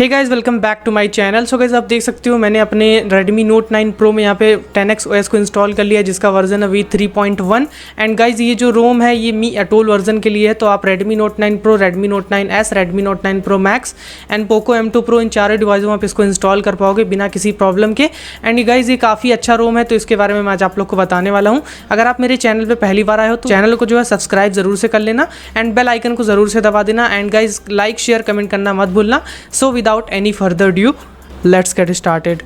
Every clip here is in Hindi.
Hey guys, welcome back to my channel. So guys, आप देख सकते हो मैंने अपने Redmi Note 9 Pro में यहाँ पे TenX OS को इंस्टॉल कर लिया, जिसका वर्जन है V3.1। एंड गाइस, ये जो रोम है ये मी अटोल वर्जन के लिए है। तो आप Redmi Note 9 Pro, Redmi Note 9S, Redmi Note 9 Pro Max and Poco M2 Pro, इन चारों डिवाइसों में आप इसको इंस्टॉल कर पाओगे बिना किसी प्रॉब्लम के। एंड ये गाइस, ये काफ़ी अच्छा रोम है, तो इसके बारे में मैं आज आप लोग को बताने वाला हूँ। अगर आप मेरे चैनल पर पहली बार आए हो तो चैनल को जो है सब्सक्राइब जरूर से कर लेना एंड बेल आइकन को जरूर से दबा देना। And guys, like share comment करना मत भूलना। So without any further ado, let's get started।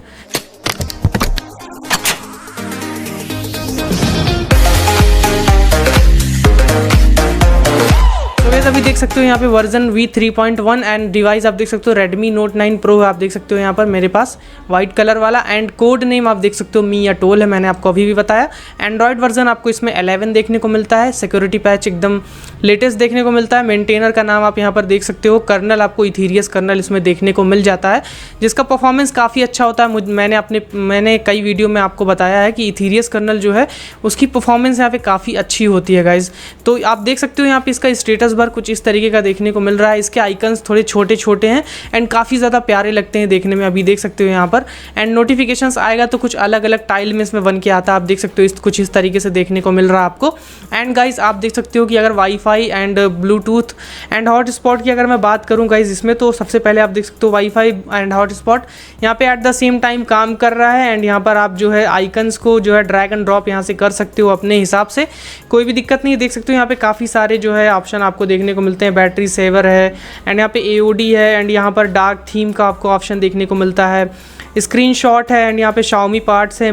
अभी देख सकते हो यहाँ पे वर्जन V3.1 एंड डिवाइस आप देख सकते हो Redmi Note 9 Pro आप देख सकते हो यहाँ पर मेरे पास वाइट कलर वाला। एंड कोड नेम आप देख सकते हो मी अटोल है, मैंने आपको अभी भी बताया। एंड्रॉयड वर्जन आपको इसमें 11 देखने को मिलता है। सिक्योरिटी पैच एकदम लेटेस्ट देखने को मिलता है। मेंटेनर का नाम आप यहाँ पर देख सकते हो। कर्नल आपको इथीरियस कर्नल इसमें देखने को मिल जाता है, जिसका परफॉर्मेंस काफ़ी अच्छा होता है। मैंने कई वीडियो में आपको बताया है कि इथीरियस कर्नल जो है उसकी परफॉर्मेंस यहाँ पे काफ़ी अच्छी होती है गाइज। तो आप देख सकते हो यहाँ पे इसका स्टेटस बार कुछ इस तरीके का देखने को मिल रहा है। इसके आइकन्स थोड़े छोटे छोटे हैं एंड काफ़ी ज़्यादा प्यारे लगते हैं देखने में, अभी देख सकते हो यहाँ पर। एंड नोटिफिकेशंस आएगा तो कुछ अलग अलग टाइल में इसमें बन के आता है, आप देख सकते हो कुछ इस तरीके से देखने को मिल रहा है आपको। एंड गाइज, आप देख सकते हो कि अगर wifi and Bluetooth and hotspot की अगर मैं बात करूँ गाइज इसमें, तो सबसे पहले आप देख सकते हो वाईफाई एंड हॉटस्पॉट यहाँ पे एट द सेम टाइम काम कर रहा है। एंड यहाँ पर आप जो है आइकन्स को जो है ड्रैग एंड ड्रॉप यहाँ से कर सकते हो अपने हिसाब से, कोई भी दिक्कत नहीं। देख सकते हो यहाँ पे काफ़ी सारे जो है ऑप्शन आपको देखने को मिलते हैं। बैटरी सेवर है एंड यहाँ पे AOD है एंड यहाँ पर डार्क थीम का आपको ऑप्शन देखने को मिलता है। स्क्रीनशॉट है एंड यहाँ पे Xiaomi पार्ट्स है,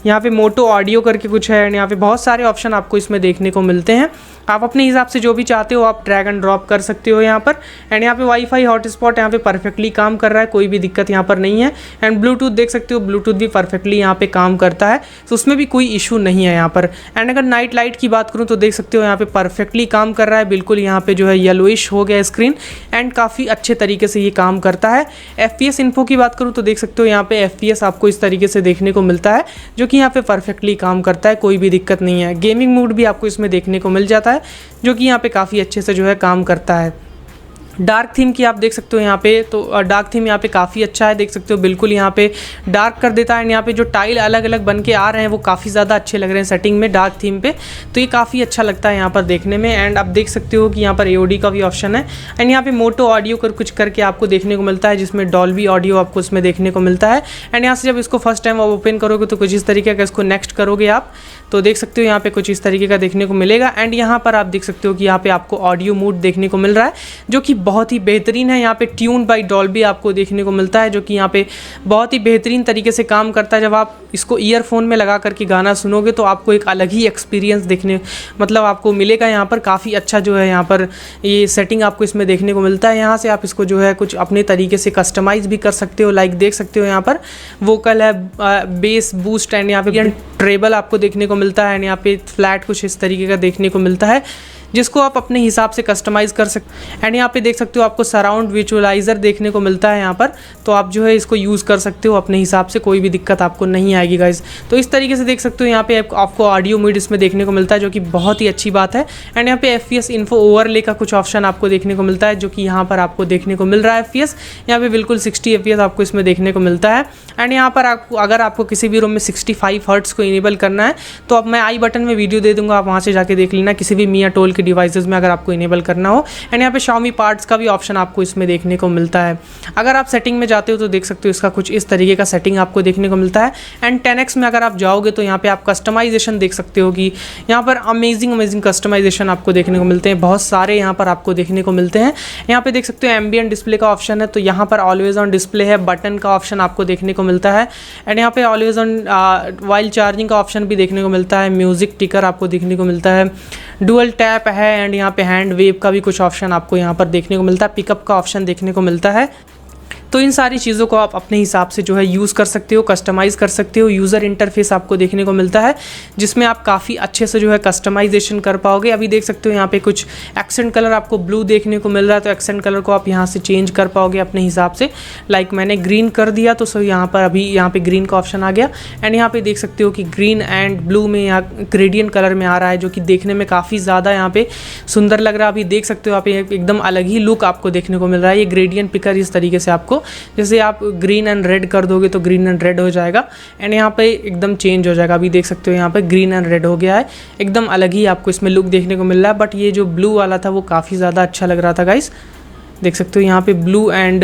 यहाँ पे मोटो ऑडियो करके कुछ है एंड यहाँ पे बहुत सारे ऑप्शन आपको इसमें देखने को मिलते हैं। आप अपने हिसाब से जो भी चाहते हो आप ड्रैग एंड ड्रॉप कर सकते हो यहाँ पर। एंड यहाँ पे वाईफाई हॉटस्पॉट यहाँ पे परफेक्टली काम कर रहा है, कोई भी दिक्कत यहाँ पर नहीं है। एंड ब्लूटूथ देख सकते हो, ब्लूटूथ भी परफेक्टली यहाँ पे काम करता है, तो उसमें भी कोई इशू नहीं है यहाँ पर। एंड अगर नाइट लाइट की बात करूँ तो देख सकते हो यहाँ पे परफेक्टली काम कर रहा है, बिल्कुल यहाँ पे जो है येलोइश हो गया स्क्रीन एंड काफ़ी अच्छे तरीके से ये काम करता है। FPS इन्फो की बात करूँ तो देख सकते हो यहाँ पे FPS आपको इस तरीके से देखने को मिलता है, जो कि यहाँ पे परफेक्टली काम करता है, कोई भी दिक्कत नहीं है। गेमिंग मोड भी आपको इसमें देखने को मिल जाता है, जो कि यहाँ पे काफ़ी अच्छे से जो है काम करता है। डार्क थीम की आप देख सकते हो यहाँ पे, तो डार्क थीम यहाँ पे काफ़ी अच्छा है, देख सकते हो बिल्कुल यहाँ पे डार्क कर देता है। एंड यहाँ पे जो टाइल अलग अलग बन के आ रहे हैं वो काफ़ी ज़्यादा अच्छे लग रहे हैं सेटिंग में डार्क थीम पे, तो ये काफ़ी अच्छा लगता है यहाँ पर देखने में। एंड आप देख सकते हो कि यहाँ पर AOD का भी ऑप्शन है एंड यहाँ पे मोटो ऑडियो कर कुछ करके आपको देखने को मिलता है, जिसमें डॉल्बी ऑडियो आपको इसमें देखने को मिलता है। एंड यहाँ से जब इसको फर्स्ट टाइम आप ओपन करोगे तो कुछ इस तरीके का, इसको नेक्स्ट करोगे आप तो देख सकते हो यहाँ पे कुछ इस तरीके का देखने को मिलेगा। एंड यहाँ पर आप देख सकते हो कि यहाँ पे आपको ऑडियो मोड देखने को मिल रहा है, जो कि बहुत ही बेहतरीन है। यहाँ पे ट्यून बाय डॉल्बी आपको देखने को मिलता है, जो कि यहाँ पे बहुत ही बेहतरीन तरीके से काम करता है। जब आप इसको ईयरफोन में लगा करके गाना सुनोगे तो आपको एक अलग ही एक्सपीरियंस देखने आपको मिलेगा। यहाँ पर काफ़ी अच्छा जो है यहाँ पर ये सेटिंग आपको इसमें देखने को मिलता है। यहाँ से आप इसको जो है कुछ अपने तरीके से कस्टमाइज़ भी कर सकते हो, लाइक देख सकते हो यहाँ पर वोकल है, बेस, बूस्ट एंड यहाँ पे ट्रेबल आपको देखने को मिलता है। एंड यहाँ पे फ्लैट कुछ इस तरीके का देखने को मिलता है, जिसको आप अपने हिसाब से कस्टमाइज़ कर सकते। एंड यहाँ पे देख सकते हो आपको सराउंड विजुअलाइज़र देखने को मिलता है यहाँ पर, तो आप जो है इसको यूज़ कर सकते हो अपने हिसाब से, कोई भी दिक्कत आपको नहीं आएगी गाइज। तो इस तरीके से देख सकते हो यहाँ पे आपको ऑडियो मोड इसमें देखने को मिलता है, जो कि बहुत ही अच्छी बात है। एंड यहाँ पे FPS इन्फो ओवरले का कुछ ऑप्शन आपको देखने को मिलता है, जो कि यहाँ पर आपको देखने को मिल रहा है। FPS यहाँ पे बिल्कुल 60 FPS आपको इसमें देखने को मिलता है। एंड यहाँ पर अगर आपको किसी भी रूम में 65 हर्ट्ज़ को इनेबल करना है तो अब मैं आई बटन में वीडियो दे दूँगा, आप वहाँ से जाके देख लेना किसी भी मी अटोल के डिवाइसेज में अगर आपको इनेबल करना हो। एंड यहाँ पे Xiaomi पार्ट्स का भी ऑप्शन आपको इसमें देखने को मिलता है। अगर आप सेटिंग में जाते हो तो देख सकते हो इसका कुछ इस तरीके का सेटिंग आपको देखने को मिलता है। एंड TenX में अगर आप जाओगे तो यहाँ पे आप कस्टमाइजेशन देख सकते हो कि यहाँ पर अमेजिंग कस्टमाइजेशन आपको देखने को मिलते हैं, बहुत सारे यहाँ पर आपको देखने को मिलते हैं। यहाँ पे देख सकते हो एम्बिएंट डिस्प्ले का ऑप्शन है, तो यहाँ पर ऑलवेज ऑन डिस्प्ले है, बटन का ऑप्शन आपको देखने को मिलता है। एंड यहाँ पे ऑलवेज ऑन वाइल चार्जिंग का ऑप्शन भी देखने को मिलता है। म्यूजिक टिकर आपको देखने को मिलता है, डुअल टैप है एंड यहाँ पे हैंड वेव का भी कुछ ऑप्शन आपको यहाँ पर देखने को मिलता है, पिकअप का ऑप्शन देखने को मिलता है। तो इन सारी चीज़ों को आप अपने हिसाब से जो है यूज़ कर सकते हो, कस्टमाइज़ कर सकते हो। यूज़र इंटरफेस आपको देखने को मिलता है, जिसमें आप काफ़ी अच्छे से जो है कस्टमाइजेशन कर पाओगे। अभी देख सकते हो यहाँ पे कुछ एक्सेंट कलर आपको ब्लू देखने को मिल रहा है, तो एक्सेंट कलर को आप यहाँ से चेंज कर पाओगे अपने हिसाब से। लाइक मैंने ग्रीन कर दिया तो सो यहाँ पर अभी यहाँ पे ग्रीन का ऑप्शन आ गया। एंड यहाँ पे देख सकते हो कि ग्रीन एंड ब्लू में यहाँ ग्रेडियंट कलर में आ रहा है, जो कि देखने में काफ़ी ज़्यादा यहाँ पे सुंदर लग रहा है। अभी देख सकते हो आप एकदम अलग ही लुक आपको देखने को मिल रहा है। ये ग्रेडियंट पिकर इस तरीके से आपको जैसे आप ग्रीन एंड रेड कर दोगे तो ग्रीन एंड रेड हो जाएगा एंड यहाँ पे एकदम चेंज हो जाएगा। अभी देख सकते हो यहाँ पे ग्रीन एंड रेड हो गया है, एकदम अलग ही आपको इसमें लुक देखने को मिल रहा है। बट ये जो ब्लू वाला था वो काफ़ी ज़्यादा अच्छा लग रहा था गाइस, देख सकते हो यहाँ पे ब्लू एंड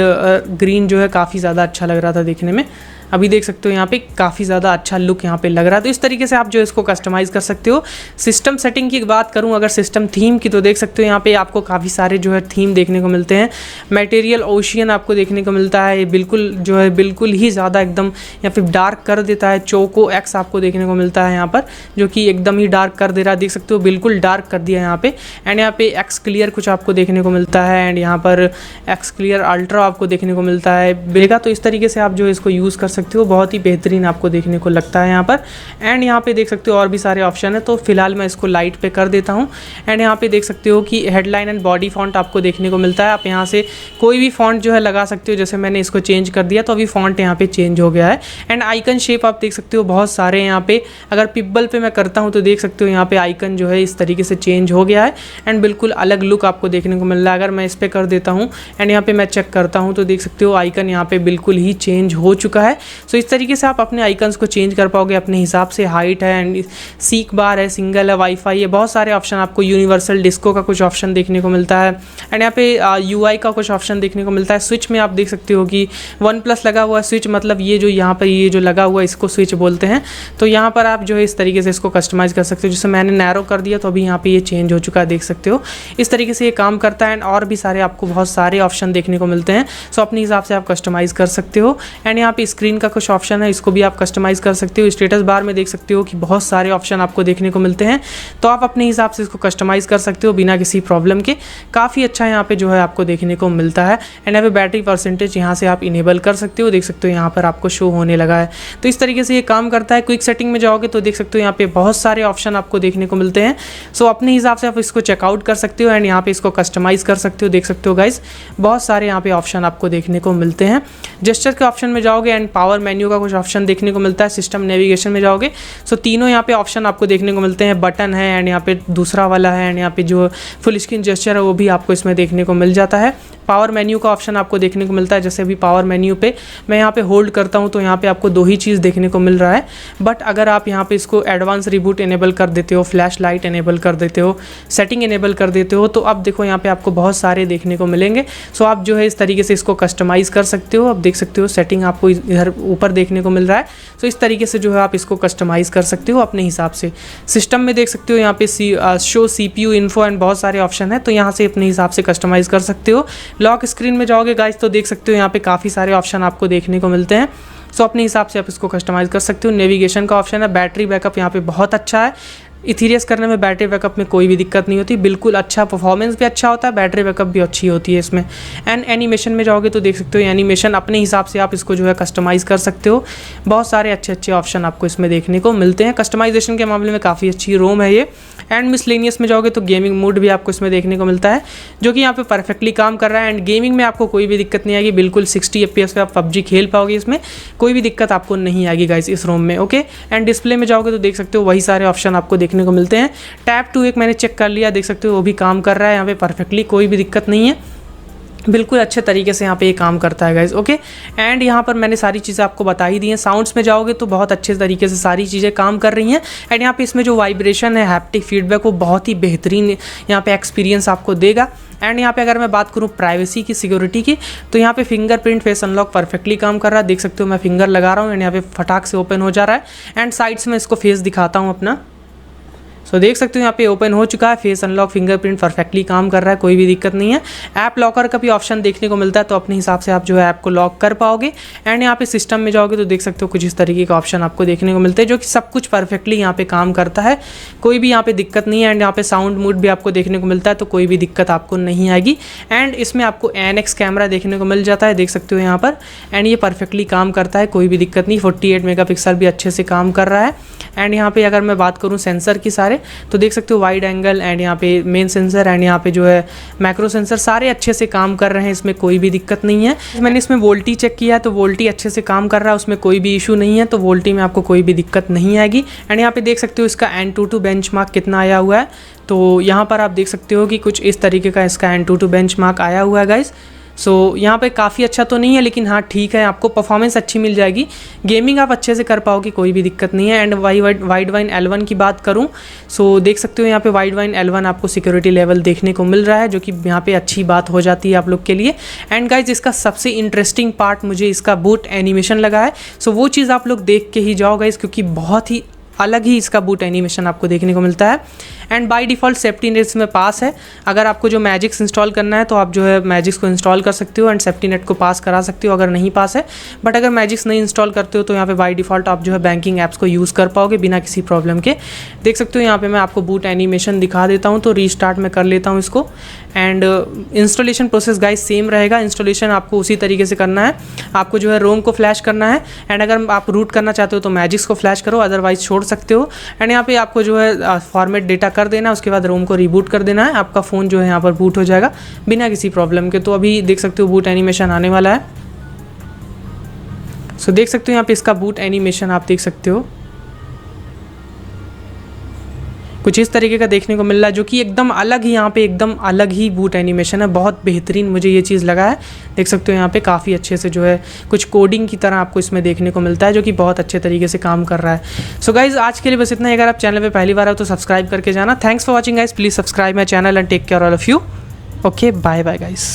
ग्रीन जो है काफ़ी ज़्यादा अच्छा लग रहा था देखने में। अभी देख सकते हो यहाँ पे काफ़ी ज़्यादा अच्छा लुक यहाँ पे लग रहा है। तो इस तरीके से आप जो इसको कस्टमाइज़ कर सकते हो। सिस्टम सेटिंग की बात करूँ अगर सिस्टम थीम की, तो देख सकते हो यहाँ पे आपको काफ़ी सारे जो है थीम देखने को मिलते हैं। मटेरियल ओशियन आपको देखने को मिलता है, ये बिल्कुल जो है बिल्कुल ही ज़्यादा एकदम या फिर डार्क कर देता है। चोको एक्स आपको देखने को मिलता है यहाँ पर, जो कि एकदम ही डार्क कर दे रहा है, देख सकते हो बिल्कुल डार्क कर दिया है यहाँ पे। एंड यहाँ पे एक्स क्लियर कुछ आपको देखने को मिलता है एंड यहाँ पर एक्स क्लियर अल्ट्रा आपको देखने को मिलता है बेगा। तो इस तरीके से आप जो इसको यूज़ कर सकते हो, बहुत ही बेहतरीन आपको देखने को लगता है यहाँ पर। एंड यहाँ पे देख सकते हो और भी सारे ऑप्शन है, तो फिलहाल मैं इसको लाइट पे कर देता हूँ। एंड यहाँ पे देख सकते हो कि हेडलाइन एंड बॉडी फॉन्ट आपको देखने को मिलता है। आप यहाँ से कोई भी फॉन्ट जो है लगा सकते हो, जैसे मैंने इसको चेंज कर दिया तो अभी फॉन्ट यहाँ पे चेंज हो गया है। एंड आइकन शेप आप देख सकते हो बहुत सारे यहाँ पे, अगर पिब्बल पे मैं करता हूँ तो देख सकते हो यहाँ पे आइकन जो है इस तरीके से चेंज हो गया है एंड बिल्कुल अलग लुक आपको देखने को मिल रहा है। अगर मैं इस पर कर देता हूँ एंड यहाँ पे मैं चेक करता हूँ तो देख सकते हो आइकन यहाँ पे बिल्कुल ही चेंज हो चुका है। सो इस तरीके से आप अपने आइकन्स को चेंज कर पाओगे अपने हिसाब से। हाइट है एंड सीक बार है, सिंगल है, वाईफाई है, बहुत सारे ऑप्शन आपको। यूनिवर्सल डिस्को का कुछ ऑप्शन देखने को मिलता है एंड यहाँ पे यूआई का कुछ ऑप्शन देखने को मिलता है। स्विच में आप देख सकते हो कि OnePlus लगा हुआ है स्विच, मतलब ये जो यहाँ पर ये जो लगा हुआ है इसको स्विच बोलते हैं। तो यहाँ पर आप जो है इस तरीके से इसको कस्टमाइज़ कर सकते हो। जैसे मैंने नैरो कर दिया तो अभी यहाँ पे ये चेंज हो चुका है, देख सकते हो इस तरीके से ये काम करता है। एंड और भी सारे आपको बहुत सारे ऑप्शन देखने को मिलते हैं, सो अपने हिसाब से आप कस्टमाइज़ कर सकते हो। एंड यहाँ पे स्क्रीन का कुछ ऑप्शन है, इसको भी आप कस्टमाइज़ कर सकते हो। स्टेटस बार में देख सकते हो कि बहुत सारे ऑप्शन आपको देखने को मिलते हैं, तो आप अपने हिसाब से इसको कस्टमाइज़ कर सकते हो बिना किसी प्रॉब्लम के। काफ़ी अच्छा यहाँ पे जो है आपको देखने को मिलता है। एंड यहाँ पे बैटरी परसेंटेज यहाँ से आप इनेबल कर सकते हो, देख सकते हो यहाँ पर आपको शो होने लगा है। तो इस तरीके से ये काम करता है। क्विक सेटिंग में जाओगे तो देख सकते हो यहाँ पे बहुत सारे ऑप्शन आपको देखने को मिलते हैं, सो अपने हिसाब से आप इसको चेकआउट कर सकते हो एंड यहाँ पे इसको कस्टमाइज़ कर सकते हो। देख सकते हो गाइस बहुत सारे यहाँ पे ऑप्शन आपको देखने को मिलते हैं। जेस्चर के ऑप्शन में जाओगे एंड पावर मेन्यू का कुछ ऑप्शन देखने को मिलता है। सिस्टम नेविगेशन में जाओगे सो तीनों यहाँ पे ऑप्शन आपको देखने को मिलते हैं। बटन है एंड यहाँ पे दूसरा वाला है एंड यहाँ पे जो फुल स्क्रीन जेस्चर है वो भी आपको इसमें देखने को मिल जाता है। पावर मेन्यू का ऑप्शन आपको देखने को मिलता है। जैसे अभी पावर मेन्यू पे मैं यहाँ पे होल्ड करता हूँ तो यहाँ पे आपको दो ही चीज़ देखने को मिल रहा है। बट अगर आप यहाँ पे इसको एडवांस रिबूट इनेबल कर देते हो, फ्लैश लाइट इनेबल कर देते हो, सेटिंग इनेबल कर देते हो, तो अब देखो यहाँ पे आपको बहुत सारे देखने को मिलेंगे। सो आप जो है इस तरीके से इसको कस्टमाइज़ कर सकते हो। अब देख सकते हो सेटिंग आपको इधर ऊपर देखने को मिल रहा है, सो इस तरीके से जो है आप इसको कस्टमाइज़ कर सकते हो अपने हिसाब से। सिस्टम में देख सकते हो यहाँ पे शो CPU इन्फो एंड बहुत सारे ऑप्शन है, तो यहाँ से अपने हिसाब से कस्टमाइज़ कर सकते हो। लॉक स्क्रीन में जाओगे गाइस तो देख सकते हो यहाँ पे काफ़ी सारे ऑप्शन आपको देखने को मिलते हैं, सो अपने हिसाब से आप इसको कस्टमाइज़ कर सकते हो। नेविगेशन का ऑप्शन है। बैटरी बैकअप यहाँ पे बहुत अच्छा है। इथीरियस करने में बैटरी बैकअप में कोई भी दिक्कत नहीं होती, बिल्कुल अच्छा, परफॉर्मेंस भी अच्छा होता है, बैटरी बैकअप भी अच्छी होती है इसमें। एंड एनिमेशन में जाओगे तो देख सकते हो एनिमेशन अपने हिसाब से आप इसको जो है कस्टमाइज़ कर सकते हो। बहुत सारे अच्छे अच्छे ऑप्शन आपको इसमें देखने को मिलते हैं। कस्टमाइजेशन के मामले में काफ़ी अच्छी रोम है ये। एंड मिसलेनियस में जाओगे तो गेमिंग मोड भी आपको इसमें देखने को मिलता है, जो कि यहाँ पे परफेक्टली काम कर रहा है। एंड गेमिंग में आपको कोई भी दिक्कत नहीं आएगी, बिल्कुल 60 FPS पे आप PUBG खेल पाओगे, इसमें कोई भी दिक्कत आपको नहीं आएगी गाइस इस रोम में। ओके, एंड डिस्प्ले में जाओगे तो देख सकते हो वही सारे ऑप्शन आपको देखने को मिलते हैं। टैप टू एक मैंने चेक कर लिया, देख सकते हो वो भी काम कर रहा है यहाँ पे परफेक्टली, कोई भी दिक्कत नहीं है, बिल्कुल अच्छे तरीके से यहाँ पे ये काम करता है गाइज। ओके, एंड यहाँ पर मैंने सारी चीज़ें आपको बता ही दी हैं। साउंड्स में जाओगे तो बहुत अच्छे तरीके से सारी चीज़ें काम कर रही हैं। एंड यहाँ पे इसमें जो वाइब्रेशन है, हैप्टिक फीडबैक, वो बहुत ही बेहतरीन यहाँ पे एक्सपीरियंस आपको देगा। एंड यहाँ पे अगर मैं बात करूँ प्राइवेसी की, सिक्योरिटी की, तो यहाँ पे फिंगरप्रिंट फेस अनलॉक परफेक्टली काम कर रहा है। देख सकते हो मैं फिंगर लगा रहा हूँ एंड यहाँ पे फटाक से ओपन हो जा रहा है। एंड साइड्स में इसको फेस दिखाता हूँ अपना, सो देख सकते हो यहाँ पे ओपन हो चुका है। फेस अनलॉक, फिंगरप्रिंट परफेक्टली काम कर रहा है, कोई भी दिक्कत नहीं है। ऐप लॉकर का भी ऑप्शन देखने को मिलता है, तो अपने हिसाब से आप जो है ऐप को लॉक कर पाओगे। एंड यहाँ पे सिस्टम में जाओगे तो देख सकते हो कुछ इस तरीके का ऑप्शन आपको देखने को मिलते हैं, जो कि सब कुछ परफेक्टली यहाँ पे काम करता है, कोई भी यहाँ पे दिक्कत नहीं है। एंड यहाँ पे साउंड मोड भी आपको देखने को मिलता है, तो कोई भी दिक्कत आपको नहीं आएगी। एंड इसमें आपको NX कैमरा देखने को मिल जाता है, देख सकते हो यहाँ पर। एंड ये परफेक्टली काम करता है, कोई भी दिक्कत नहीं। 48 मेगापिक्सल भी अच्छे से काम कर रहा है। एंड यहाँ पे अगर मैं बात करूँ सेंसर की सारे, तो देख सकते हो वाइड एंगल एंड यहाँ पे मेन सेंसर एंड यहाँ पे जो है मैक्रो सेंसर, सारे अच्छे से काम कर रहे हैं, इसमें कोई भी दिक्कत नहीं है। मैंने इसमें वोल्टी चेक किया है, तो वोल्टी अच्छे से काम कर रहा है, उसमें कोई भी इशू नहीं है, तो वोल्टी में आपको कोई भी दिक्कत नहीं आएगी। एंड यहाँ पे देख सकते हो इसका Antutu बेंचमार्क कितना आया हुआ है, तो यहाँ पर आप देख सकते हो कि कुछ इस तरीके का इसका Antutu बेंचमार्क आया हुआ है गाइस। सो यहाँ पे काफ़ी अच्छा तो नहीं है, लेकिन हाँ ठीक है, आपको परफॉर्मेंस अच्छी मिल जाएगी, गेमिंग आप अच्छे से कर पाओगे, कोई भी दिक्कत नहीं है। एंड वाइड वाइन L1 की बात करूँ, सो देख सकते हो यहाँ पे वाइड वाइन L1 आपको सिक्योरिटी लेवल देखने को मिल रहा है, जो कि यहाँ पे अच्छी बात हो जाती है आप लोग के लिए। एंड गाइज इसका सबसे इंटरेस्टिंग पार्ट मुझे इसका बूट एनिमेशन लगा है, सो वो चीज़ आप लोग देख के ही जाओ गाइज, क्योंकि बहुत ही अलग ही इसका बूट एनिमेशन आपको देखने को मिलता है। And by default safety net में पास है, अगर आपको जो मैजिक्स इंस्टॉल करना है तो आप जो है मैजिक्स को इंस्टॉल कर सकते हो एंड सेफ्टी नेट को पास करा सकते हो अगर नहीं पास है। बट अगर मैजिक्स नहीं इंस्टॉल करते हो तो यहाँ पे बाय डिफ़ॉल्ट आप जो है बैंकिंग ऐप्स को यूज़ कर पाओगे बिना किसी प्रॉब्लम के। देख सकते हो यहाँ पे मैं आपको बूट एनिमेशन दिखा देता हूँ, तो रीस्टार्ट में कर लेता हूँ इसको। And installation process guys same रहेगा, इंस्टॉलेशन आपको उसी तरीके से करना है, आपको जो है रोम को फ्लैश करना है। एंड अगर आप रूट करना चाहते हो तो मैजिक्स को फ्लैश करो, अदरवाइज छोड़ सकते हो। एंड यहाँ पे आपको जो है फॉर्मेट डेटा कर देना है, उसके बाद रोम को रिबूट कर देना है, आपका फ़ोन जो है यहाँ पर बूट हो जाएगा बिना किसी प्रॉब्लम के। तो अभी देख सकते हो बूट एनिमेशन आने वाला है। सो देख सकते हो यहाँ पे इसका बूट एनिमेशन आप देख सकते हो, कुछ इस तरीके का देखने को मिल रहा है, जो कि एकदम अलग ही, यहाँ पे एकदम अलग ही बूट एनिमेशन है, बहुत बेहतरीन मुझे ये चीज़ लगा है। देख सकते हो यहाँ पे काफ़ी अच्छे से जो है कुछ कोडिंग की तरह आपको इसमें देखने को मिलता है, जो कि बहुत अच्छे तरीके से काम कर रहा है। सो गाइज आज के लिए बस इतना ही। अगर आप चैनल पे पहली बार आओ तो सब्सक्राइब करके जाना। Thanks for watching guys, please subscribe my channel and take care all of you. Okay, bye bye guys.